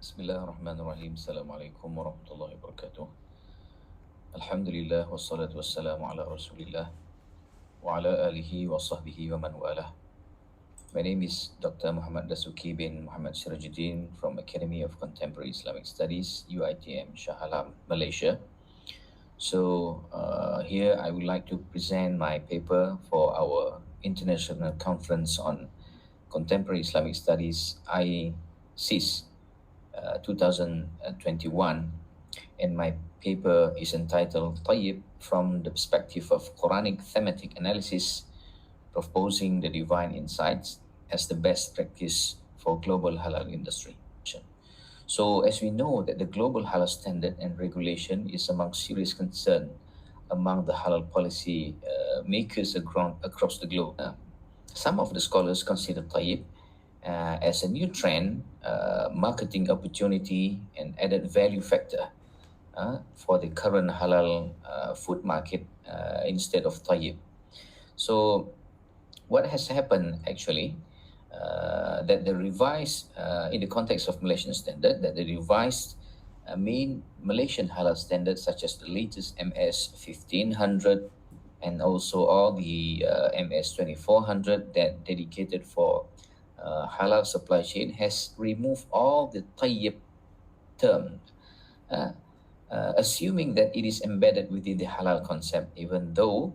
Bismillahirrahmanirrahim. Assalamualaikum warahmatullahi wabarakatuh. Alhamdulillah wassalatu wassalamu ala Rasulillah wa ala alihi wa sahbihi wa man walah. My name is Dr. Muhammad Dasuki bin Muhammad Sirajuddin from Academy of Contemporary Islamic Studies, UiTM, Shah, Malaysia. Here I would like to present my paper for our International Conference on Contemporary Islamic Studies, ACIS, 2021, and my paper is entitled Tayyib from the Perspective of Quranic Thematic Analysis, Proposing the Divine Insights as the Best Practice for Global Halal Industry. So as we know that the global halal standard and regulation is among serious concern among the halal policy makers across the globe. Some of the scholars consider Tayyib as a new trend, marketing opportunity, and added value factor for the current halal food market instead of Tayyib. So what has happened actually, that the revised, in the context of Malaysian standard, that the revised main Malaysian halal standards such as the latest MS 1500 and also all the MS 2400 that dedicated for halal supply chain has removed all the tayyib term, assuming that it is embedded within the halal concept, even though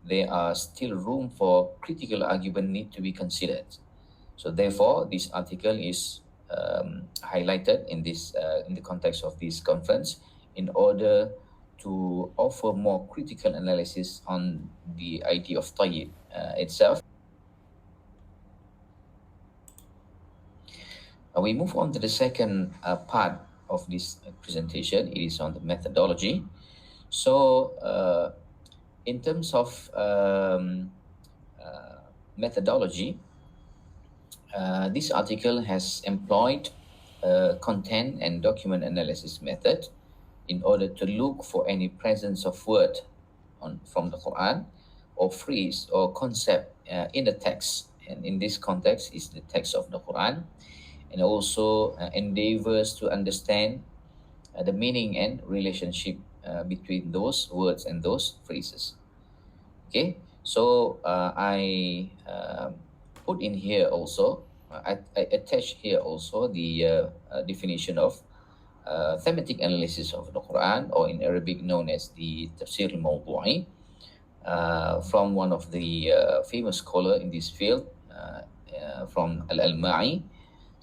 there are still room for critical argument need to be considered. So therefore, this article is highlighted in the context of this conference in order to offer more critical analysis on the idea of tayyib itself. We move on to the second part of this presentation. It is on the methodology. So in terms of methodology, this article has employed content and document analysis method in order to look for any presence of word from the Quran or phrase or concept in the text. And in this context is the text of the Quran, and also endeavors to understand the meaning and relationship between those words and those phrases. Okay, so I put in here also, I attach here also the definition of thematic analysis of the Quran, or in Arabic known as the Tafsir al-Mawdu'i, from one of the famous scholar in this field, from Al-Alma'i.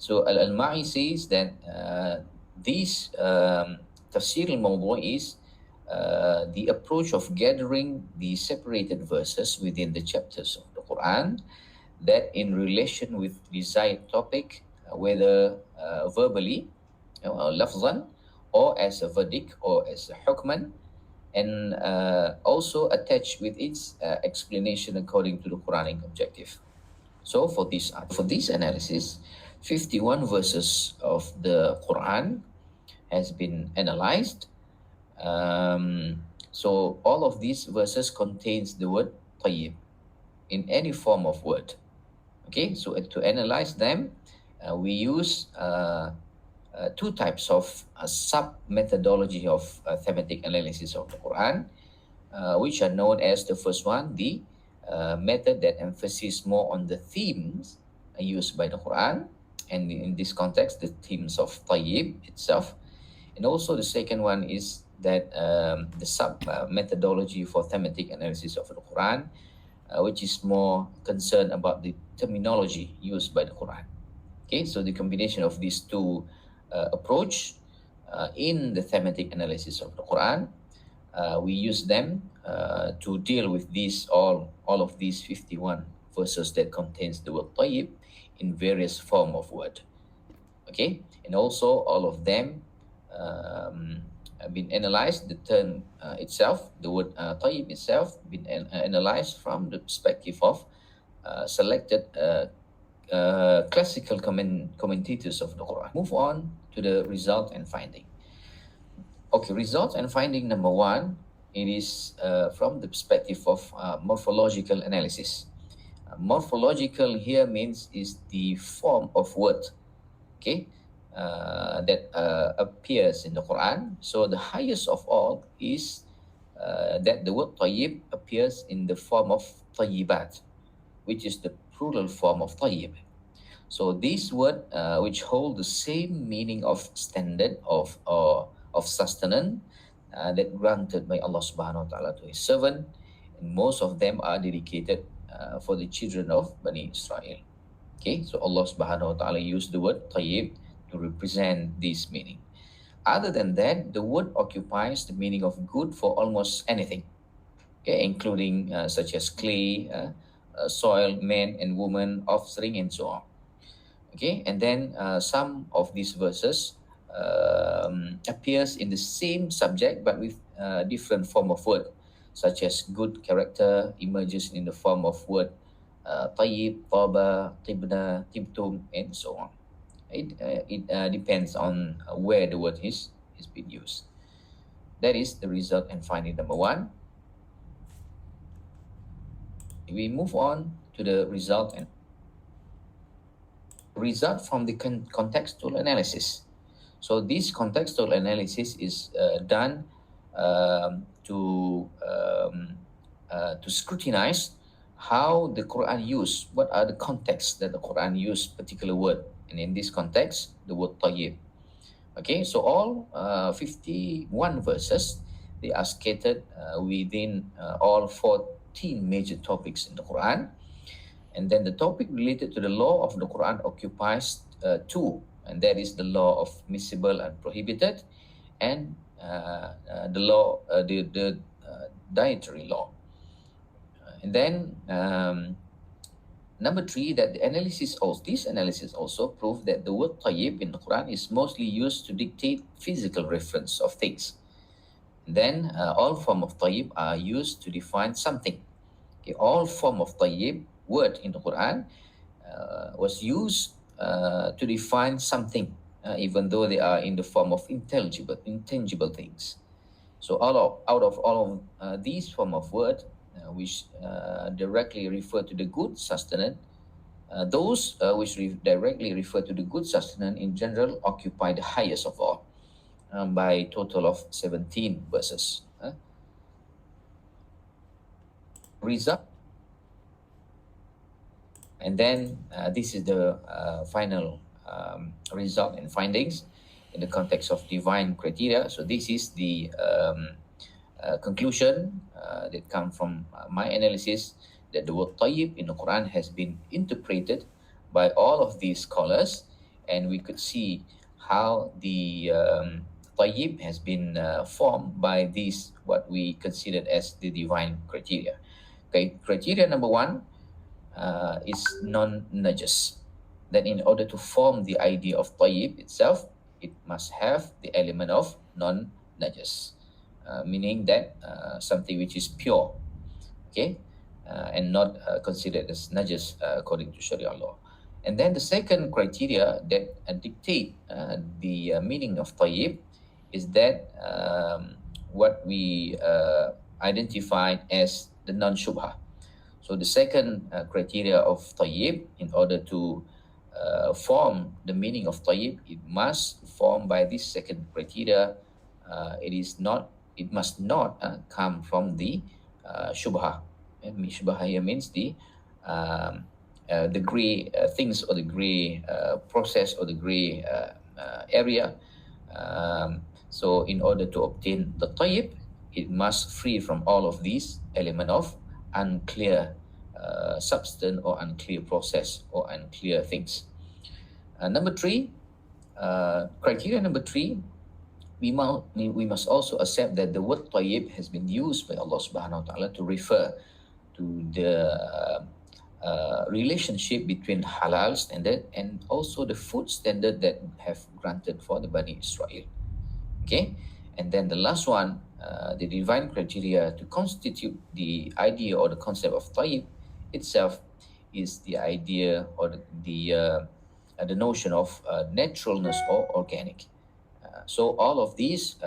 So Al-Alma'i says that this Tafsir al-Mawdu'i is the approach of gathering the separated verses within the chapters of the Quran that in relation with desired topic, whether verbally, lafzan, or as a verdict or as a hukman, and also attached with its explanation according to the Quranic objective. So for this analysis, 51 verses of the Quran has been analyzed. So all of these verses contains the word tayyib in any form of word. Okay, so to analyze them, we use two types of sub-methodology of thematic analysis of the Quran, which are known as the first one, the method that emphasizes more on the themes used by the Quran, and in this context, the themes of tayyib itself. And also the second one is that the sub-methodology for thematic analysis of the Quran, which is more concerned about the terminology used by the Quran. Okay, so the combination of these two approach in the thematic analysis of the Quran, we use them to deal with all of these 51 verses that contains the word tayyib in various form of word. Okay, and also all of them been analyzed, the term itself, the word tayyib itself, been analyzed from the perspective of selected classical commentators of the Quran. Move on to the result and finding. Okay, result and finding number one, it is from the perspective of morphological analysis. Morphological here means is the form of word. Okay, that appears in the Quran. So the highest of all is that the word tayyib appears in the form of tayyibat, which is the plural form of tayyib. So this word, which hold the same meaning of standard of sustenance that granted by Allah Subhanahu wa Taala to His servant, and most of them are dedicated for the children of Bani Israel. Okay, so Allah Subhanahu wa Taala used the word tayyib to represent this meaning. Other than that, the word occupies the meaning of good for almost anything, okay, including such as clay, soil, man and woman, offspring, and so on. Okay, and then some of these verses appears in the same subject but with different form of word, such as good character emerges in the form of word tayyib, taba, tibna, tibtum, and so on. It depends on where the word is being used. That is the result and finding number one. We move on to the result from the contextual analysis. So this contextual analysis is done to scrutinize how the Quran used, what are the contexts that the Quran used particular word, and in this context, the word tayyib. Okay, so all 51 verses, they are scattered within all 14 major topics in the Quran. And then the topic related to the law of the Quran occupies two, and that is the law of miscible and prohibited, and the dietary law. And then number three, that this analysis also proved that the word tayyib in the Quran is mostly used to dictate physical reference of things. And then all form of tayyib are used to define something. Okay, all form of tayyib word in the Quran was used to define something, even though they are in the form of intangible things. So out of all of these form of word, which directly refer to the good sustenance, those which directly refer to the good sustenance in general occupy the highest of all, by total of 17 verses. Result. And then this is the final result and findings in the context of divine criteria. So this is the conclusion that come from my analysis, that the word tayyib in the Quran has been interpreted by all of these scholars, and we could see how the tayyib has been formed by these, what we considered as the divine criteria. Okay, criteria number one is non-najis. That in order to form the idea of tayyib itself, it must have the element of non-najis, meaning that something which is pure, okay, and not considered as najis according to Sharia law. And then the second criteria that dictate the meaning of tayyib is that what we identified as the non-shubha. So the second criteria of tayyib, in order to form the meaning of tayyib, it must form by this second criteria. It must not come from the shubha. And shubha here means the gray things, or the gray process, or the gray area. So in order to obtain the tayyib, it must free from all of these element of unclear substance, or unclear process, or unclear things. Number three, criteria number three, we must also accept that the word tayyib has been used by Allah Subhanahu wa Taala to refer to the relationship between halal standard and also the food standard that have granted for the Bani Israel. Okay, and then the last one, the divine criteria to constitute the idea or the concept of tayyib itself is the idea, or the notion of naturalness or organic. So all of these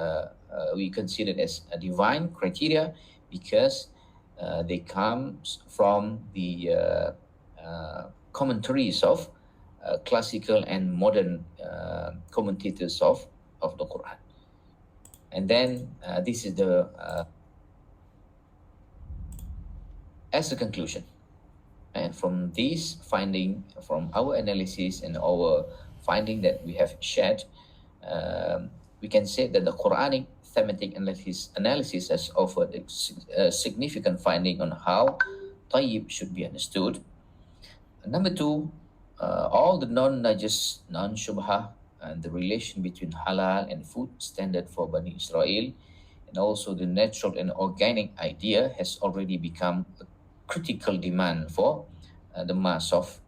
we consider as a divine criteria, because they come from the commentaries of classical and modern commentators of the Quran. And then this is the as a conclusion. And from this finding, from our analysis and our finding that we have shared, we can say that the Quranic thematic analysis has offered a significant finding on how tayyib should be understood. Number two, all the non-najis, non-shubha, and the relation between halal and food standard for Bani Israel, and also the natural and organic idea has already become a critical demand for the mass of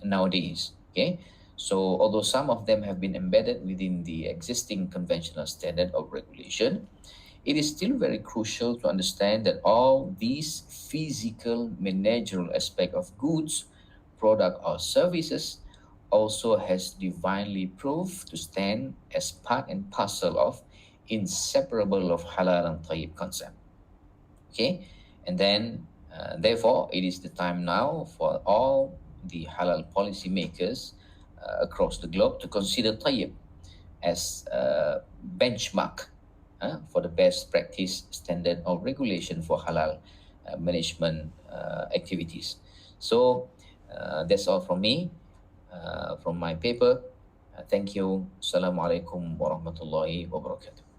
nowadays. Okay, so although some of them have been embedded within the existing conventional standard of regulation, it is still very crucial to understand that all these physical managerial aspect of goods, product or services also has divinely proved to stand as part and parcel of inseparable of halal and tayyib concept. Okay, and then therefore it is the time now for all the halal policymakers across the globe to consider tayyib as a benchmark for the best practice standard of regulation for halal management activities. So that's all from me, from my paper. Thank you. Assalamualaikum warahmatullahi wabarakatuh.